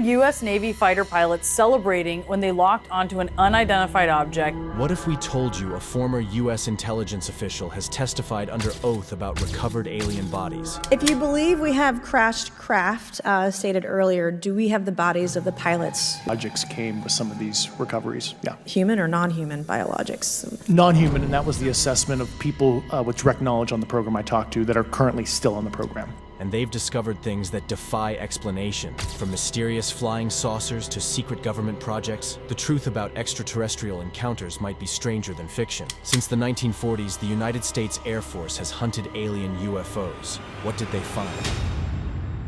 U.S. Navy fighter pilots celebrating when they locked onto an unidentified object. What if we told you a former U.S. intelligence official has testified under oath about recovered alien bodies? If you believe we have crashed craft, stated earlier, do we have the bodies of the pilots? Biologics came with some of these recoveries, yeah. Human or non-human biologics? Non-human, and that was the assessment of people with direct knowledge on the program I talked to that are currently still on the program. And they've discovered things that defy explanation. From mysterious flying saucers to secret government projects, the truth about extraterrestrial encounters might be stranger than fiction. Since the 1940s, the United States Air Force has hunted alien UFOs. What did they find?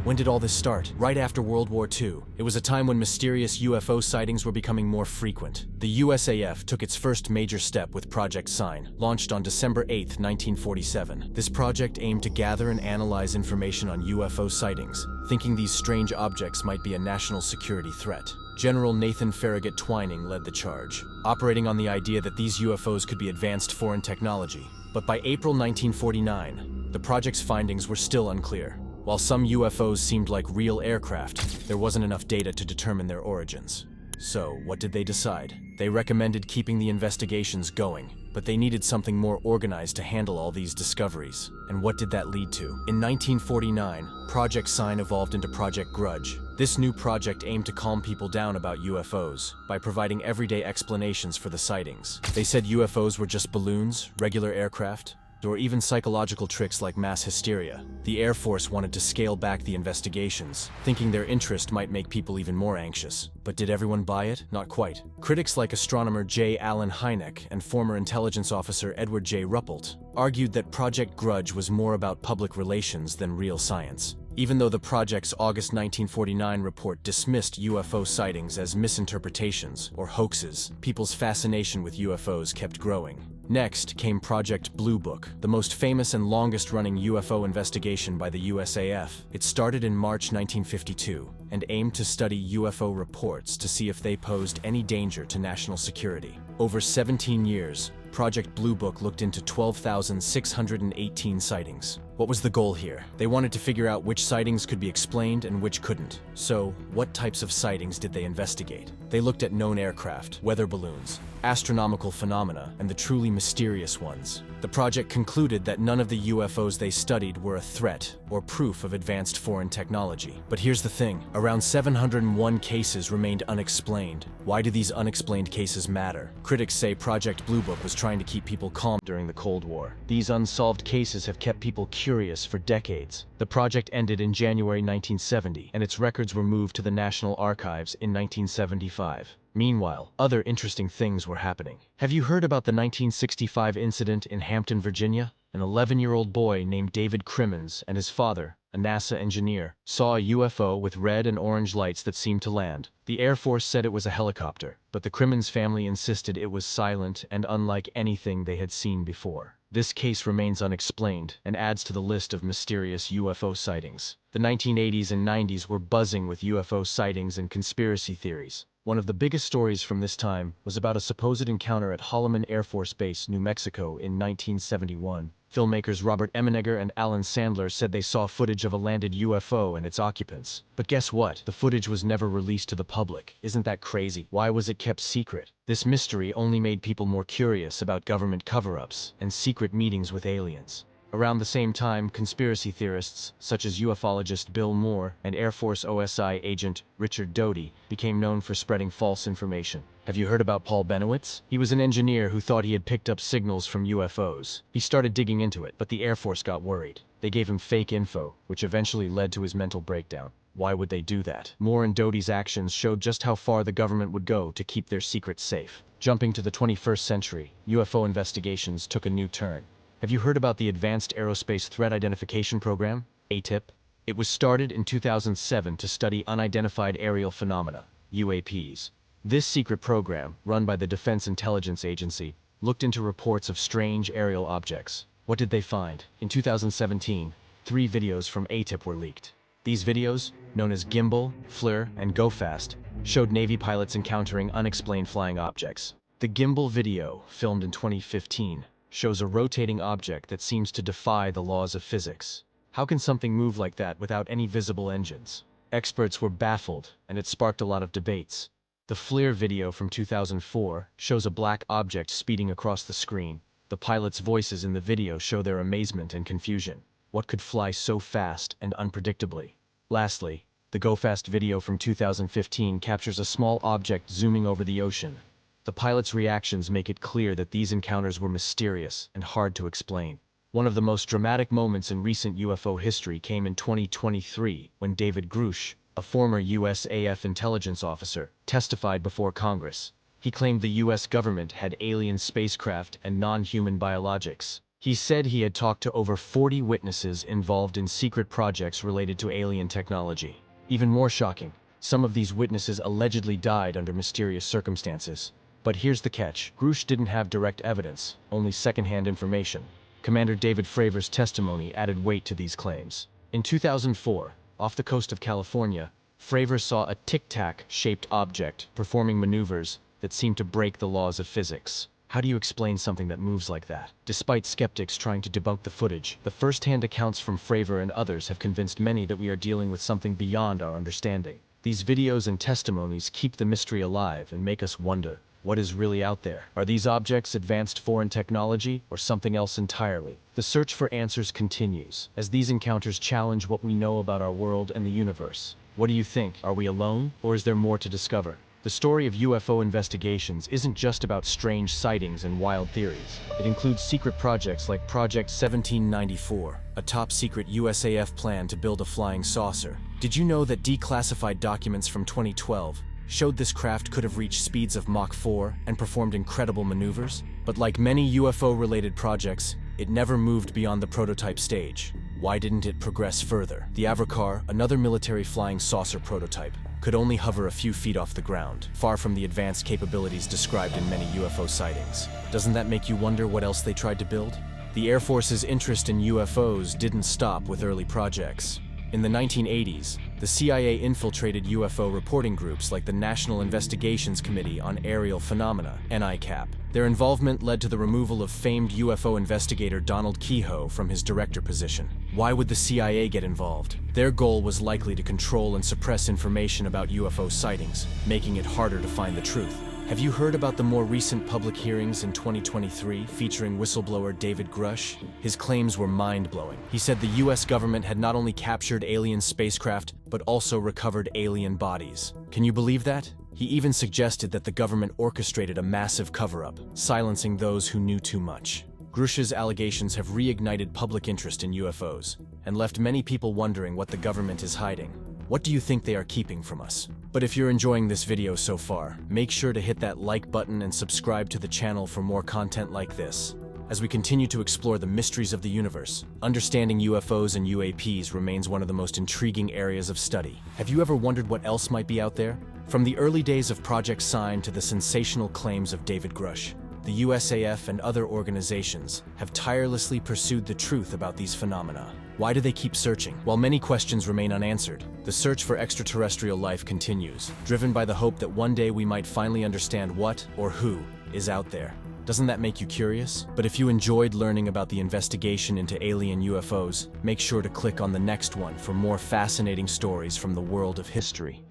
When did all this start? Right after World War II. It was a time when mysterious UFO sightings were becoming more frequent. The USAF took its first major step with Project Sign, launched on December 8, 1947. This project aimed to gather and analyze information on UFO sightings, thinking these strange objects might be a national security threat. General Nathan Farragut Twining led the charge, operating on the idea that these UFOs could be advanced foreign technology. But by April 1949, the project's findings were still unclear. While some UFOs seemed like real aircraft, there wasn't enough data to determine their origins. So, what did they decide? They recommended keeping the investigations going, but they needed something more organized to handle all these discoveries. And what did that lead to? In 1949, Project Sign evolved into Project Grudge. This new project aimed to calm people down about UFOs by providing everyday explanations for the sightings. They said UFOs were just balloons, regular aircraft, or even psychological tricks like mass hysteria. The Air Force wanted to scale back the investigations, thinking their interest might make people even more anxious. But did everyone buy it? Not quite. Critics like astronomer J. Allen Hynek and former intelligence officer Edward J. Ruppelt argued that Project Grudge was more about public relations than real science. Even though the project's August 1949 report dismissed UFO sightings as misinterpretations or hoaxes, people's fascination with UFOs kept growing. Next came Project Blue Book, the most famous and longest-running UFO investigation by the USAF. It started in March 1952 and aimed to study UFO reports to see if they posed any danger to national security. Over 17 years, Project Blue Book looked into 12,618 sightings. What was the goal here? They wanted to figure out which sightings could be explained and which couldn't. So, what types of sightings did they investigate? They looked at known aircraft, weather balloons, astronomical phenomena, and the truly mysterious ones. The project concluded that none of the UFOs they studied were a threat or proof of advanced foreign technology. But here's the thing, around 701 cases remained unexplained. Why do these unexplained cases matter? Critics say Project Blue Book was trying to keep people calm during the Cold War. These unsolved cases have kept people curious for decades. The project ended in January 1970, and its records were moved to the National Archives in 1975. Meanwhile, other interesting things were happening. Have you heard about the 1965 incident in Hampton, Virginia? An 11-year-old boy named David Crimmins and his father, a NASA engineer, saw a UFO with red and orange lights that seemed to land. The Air Force said it was a helicopter, but the Crimmins family insisted it was silent and unlike anything they had seen before. This case remains unexplained and adds to the list of mysterious UFO sightings. The 1980s and 90s were buzzing with UFO sightings and conspiracy theories. One of the biggest stories from this time was about a supposed encounter at Holloman Air Force Base, New Mexico in 1971. Filmmakers Robert Emenegger and Alan Sandler said they saw footage of a landed UFO and its occupants. But guess what? The footage was never released to the public. Isn't that crazy? Why was it kept secret? This mystery only made people more curious about government cover-ups and secret meetings with aliens. Around the same time, conspiracy theorists, such as ufologist Bill Moore and Air Force OSI agent Richard Doty, became known for spreading false information. Have you heard about Paul Benowitz? He was an engineer who thought he had picked up signals from UFOs. He started digging into it, but the Air Force got worried. They gave him fake info, which eventually led to his mental breakdown. Why would they do that? Moore and Doty's actions showed just how far the government would go to keep their secrets safe. Jumping to the 21st century, UFO investigations took a new turn. Have you heard about the Advanced Aerospace Threat Identification Program, AATIP? It was started in 2007 to study unidentified aerial phenomena, UAPs. This secret program, run by the Defense Intelligence Agency, looked into reports of strange aerial objects. What did they find? In 2017, 3 videos from AATIP were leaked. These videos, known as Gimbal, FLIR, and Go Fast, showed Navy pilots encountering unexplained flying objects. The Gimbal video, filmed in 2015, shows a rotating object that seems to defy the laws of physics. How can something move like that without any visible engines? Experts were baffled, and it sparked a lot of debates. The FLIR video from 2004 shows a black object speeding across the screen. The pilots' voices in the video show their amazement and confusion. What could fly so fast and unpredictably? Lastly, the Go Fast video from 2015 captures a small object zooming over the ocean. The pilots' reactions make it clear that these encounters were mysterious and hard to explain. One of the most dramatic moments in recent UFO history came in 2023 when David Grush, a former USAF intelligence officer, testified before Congress. He claimed the US government had alien spacecraft and non-human biologics. He said he had talked to over 40 witnesses involved in secret projects related to alien technology. Even more shocking, some of these witnesses allegedly died under mysterious circumstances. But here's the catch. Grush didn't have direct evidence, only secondhand information. Commander David Fravor's testimony added weight to these claims. In 2004, off the coast of California, Fravor saw a tic-tac-shaped object performing maneuvers that seemed to break the laws of physics. How do you explain something that moves like that? Despite skeptics trying to debunk the footage, the first-hand accounts from Fravor and others have convinced many that we are dealing with something beyond our understanding. These videos and testimonies keep the mystery alive and make us wonder, what is really out there? Are these objects advanced foreign technology or something else entirely? The search for answers continues, as these encounters challenge what we know about our world and the universe. What do you think? Are we alone, or is there more to discover? The story of UFO investigations isn't just about strange sightings and wild theories. It includes secret projects like Project 1794, a top-secret USAF plan to build a flying saucer. Did you know that declassified documents from 2012 showed this craft could have reached speeds of Mach 4 and performed incredible maneuvers? But like many UFO-related projects, it never moved beyond the prototype stage. Why didn't it progress further? The Avrocar, another military flying saucer prototype, could only hover a few feet off the ground, far from the advanced capabilities described in many UFO sightings. Doesn't that make you wonder what else they tried to build? The Air Force's interest in UFOs didn't stop with early projects. In the 1980s, the CIA infiltrated UFO reporting groups like the National Investigations Committee on Aerial Phenomena, NICAP. Their involvement led to the removal of famed UFO investigator Donald Keyhoe from his director position. Why would the CIA get involved? Their goal was likely to control and suppress information about UFO sightings, making it harder to find the truth. Have you heard about the more recent public hearings in 2023 featuring whistleblower David Grush? His claims were mind-blowing. He said the US government had not only captured alien spacecraft, but also recovered alien bodies. Can you believe that? He even suggested that the government orchestrated a massive cover-up, silencing those who knew too much. Grush's allegations have reignited public interest in UFOs, and left many people wondering what the government is hiding. What do you think they are keeping from us? But if you're enjoying this video so far, make sure to hit that like button and subscribe to the channel for more content like this. As we continue to explore the mysteries of the universe, understanding UFOs and UAPs remains one of the most intriguing areas of study. Have you ever wondered what else might be out there? From the early days of Project Sign to the sensational claims of David Grush, the USAF and other organizations have tirelessly pursued the truth about these phenomena. Why do they keep searching? While many questions remain unanswered, the search for extraterrestrial life continues, driven by the hope that one day we might finally understand what or who is out there. Doesn't that make you curious? But if you enjoyed learning about the investigation into alien UFOs, make sure to click on the next one for more fascinating stories from the world of history.